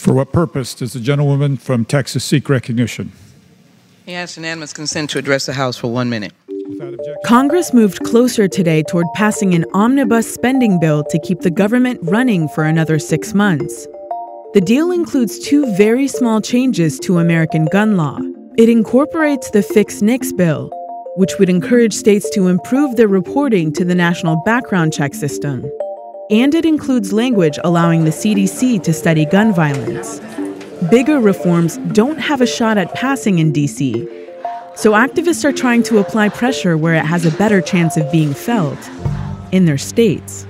For what purpose does the gentlewoman from Texas seek recognition? He asked unanimous consent to address the House for 1 minute. Congress moved closer today toward passing an omnibus spending bill to keep the government running for another 6 months. The deal includes 2 very small changes to American gun law. It incorporates the Fix NICS bill, which would encourage states to improve their reporting to the National Background Check System. And it includes language allowing the CDC to study gun violence. Bigger reforms don't have a shot at passing in D.C., so activists are trying to apply pressure where it has a better chance of being felt, in their states.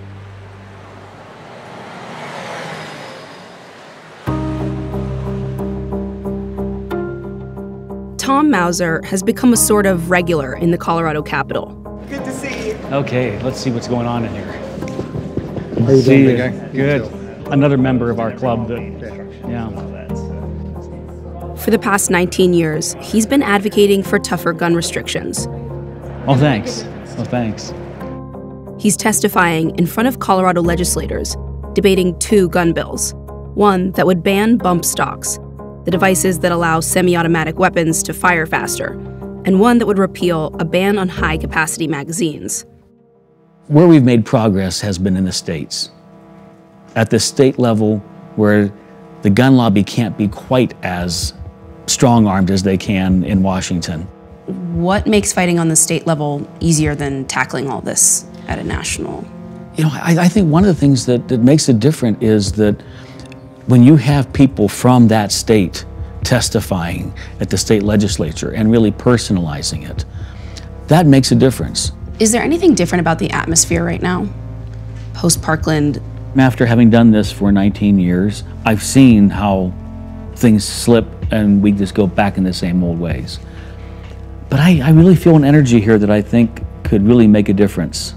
Tom Mauser has become a sort of regular in the Colorado Capitol. Good to see you. Okay, let's see what's going on in here. How you doing, big guy? Good. Another member of our club that, yeah. For the past 19 years, he's been advocating for tougher gun restrictions. Oh, thanks. Oh, thanks. He's testifying in front of Colorado legislators, debating 2 gun bills. One that would ban bump stocks, the devices that allow semi-automatic weapons to fire faster, and one that would repeal a ban on high-capacity magazines. Where we've made progress has been in the states. At the state level, where the gun lobby can't be quite as strong-armed as they can in Washington. What makes fighting on the state level easier than tackling all this at a national? You know, I think one of the things that makes it different is that when you have people from that state testifying at the state legislature and really personalizing it, that makes a difference. Is there anything different about the atmosphere right now? Post-Parkland? After having done this for 19 years, I've seen how things slip and we just go back in the same old ways. But I really feel an energy here that I think could really make a difference.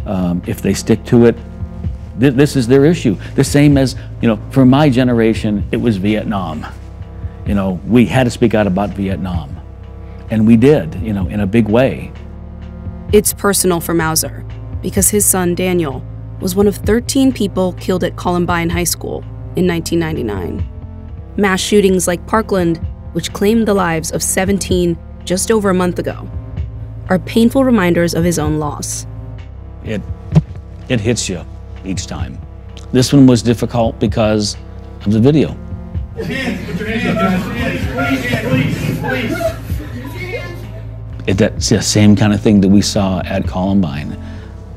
If they stick to it, this is their issue. The same as, you know, for my generation, it was Vietnam. You know, we had to speak out about Vietnam. And we did, you know, in a big way. It's personal for Mauser because his son, Daniel, was one of 13 people killed at Columbine High School in 1999. Mass shootings like Parkland, which claimed the lives of 17 just over a month ago, are painful reminders of his own loss. It hits you each time. This one was difficult because of the video. Put your hands up, guys. Please. That's the same kind of thing that we saw at Columbine.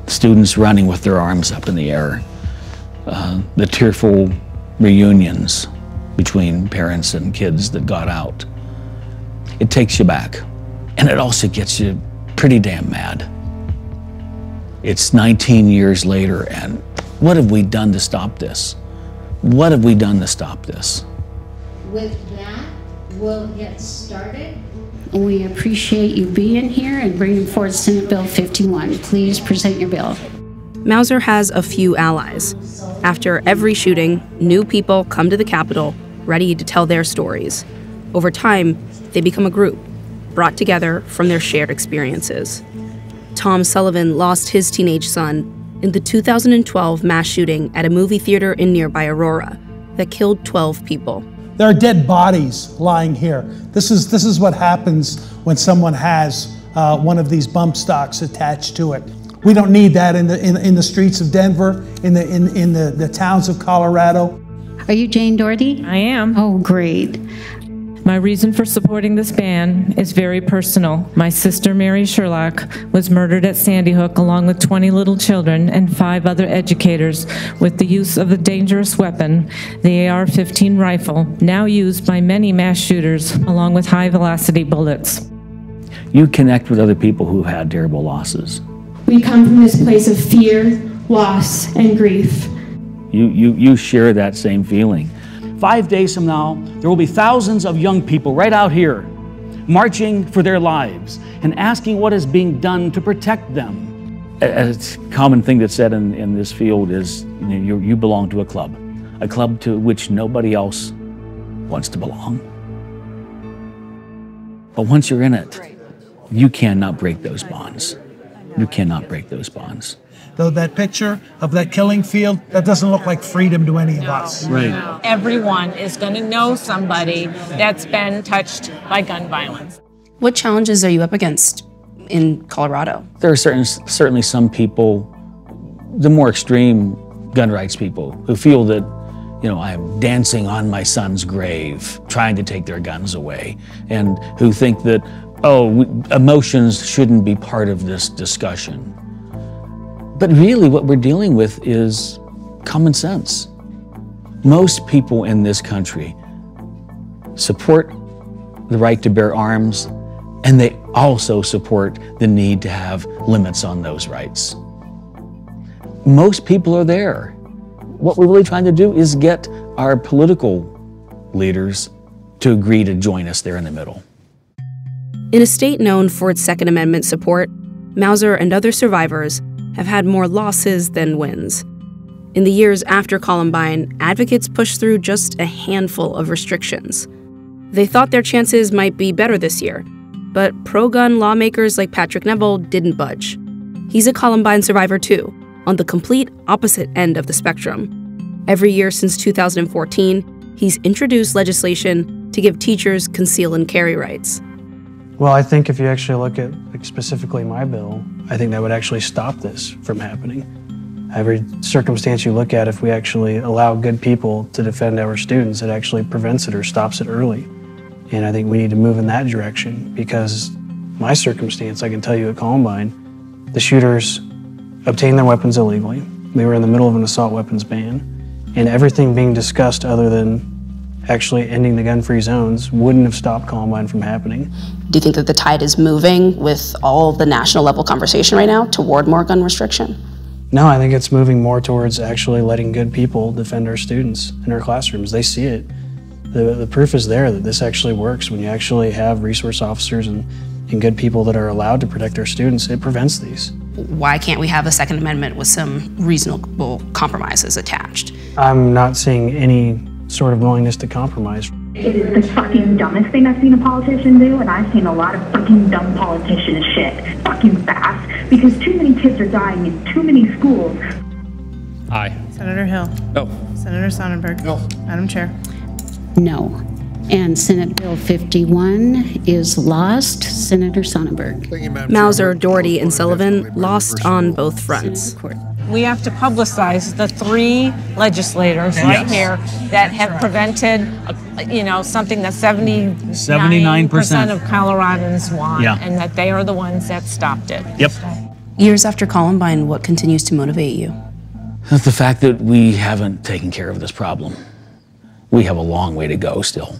Students running with their arms up in the air. The tearful reunions between parents and kids that got out. It takes you back. And it also gets you pretty damn mad. It's 19 years later, and what have we done to stop this? What have we done to stop this? With that, we'll get started. We appreciate you being here and bringing forward Senate Bill 51. Please present your bill. Mauser has a few allies. After every shooting, new people come to the Capitol ready to tell their stories. Over time, they become a group, brought together from their shared experiences. Tom Sullivan lost his teenage son in the 2012 mass shooting at a movie theater in nearby Aurora that killed 12 people. There are dead bodies lying here. This is what happens when someone has one of these bump stocks attached to it. We don't need that in the streets of Denver, in the towns of Colorado. Are you Jane Daugherty? I am. Oh, great. My reason for supporting this ban is very personal. My sister, Mary Sherlock, was murdered at Sandy Hook along with 20 little children and 5 other educators with the use of a dangerous weapon, the AR-15 rifle, now used by many mass shooters along with high-velocity bullets. You connect with other people who had terrible losses. We come from this place of fear, loss, and grief. You share that same feeling. 5 days from now, there will be thousands of young people right out here marching for their lives and asking what is being done to protect them. A common thing that's said in this field is, you belong to a club to which nobody else wants to belong. But once you're in it, you cannot break those bonds. You cannot break those bonds. Though that picture of that killing field, that doesn't look like freedom to any of us. Right. Everyone is going to know somebody that's been touched by gun violence. What challenges are you up against in Colorado? There are certainly some people, the more extreme gun rights people, who feel that, you know, I'm dancing on my son's grave, trying to take their guns away, and who think that, oh, emotions shouldn't be part of this discussion. But really what we're dealing with is common sense. Most people in this country support the right to bear arms, and they also support the need to have limits on those rights. Most people are there. What we're really trying to do is get our political leaders to agree to join us there in the middle. In a state known for its Second Amendment support, Mauser and other survivors have had more losses than wins. In the years after Columbine, advocates pushed through just a handful of restrictions. They thought their chances might be better this year, but pro-gun lawmakers like Patrick Neville didn't budge. He's a Columbine survivor too, on the complete opposite end of the spectrum. Every year since 2014, he's introduced legislation to give teachers conceal and carry rights. Well, I think if you actually look at specifically my bill, I think that would actually stop this from happening. Every circumstance you look at, if we actually allow good people to defend our students, it actually prevents it or stops it early. And I think we need to move in that direction, because my circumstance, I can tell you at Columbine, the shooters obtained their weapons illegally. They were in the middle of an assault weapons ban, and everything being discussed other than actually ending the gun-free zones wouldn't have stopped Columbine from happening. Do you think that the tide is moving with all the national level conversation right now toward more gun restriction? No, I think it's moving more towards actually letting good people defend our students in our classrooms. They see it. The proof is there that this actually works. When you actually have resource officers and good people that are allowed to protect our students, it prevents these. Why can't we have a Second Amendment with some reasonable compromises attached? I'm not seeing any sort of willingness to compromise. It is the fucking dumbest thing I've seen a politician do, and I've seen a lot of fucking dumb politician shit fucking fast, because too many kids are dying in too many schools. Aye. Senator Hill. No. Senator Sonnenberg. No. Madam Chair. No. And Senate Bill 51 is lost. Senator Sonnenberg. Mauser, Daugherty, and Sullivan lost on both fronts. We have to publicize the 3 legislators right here that have prevented, something that 79% of Coloradans want, and that they are the ones that stopped it. Yep. Years after Columbine, what continues to motivate you? The fact that we haven't taken care of this problem. We have a long way to go still.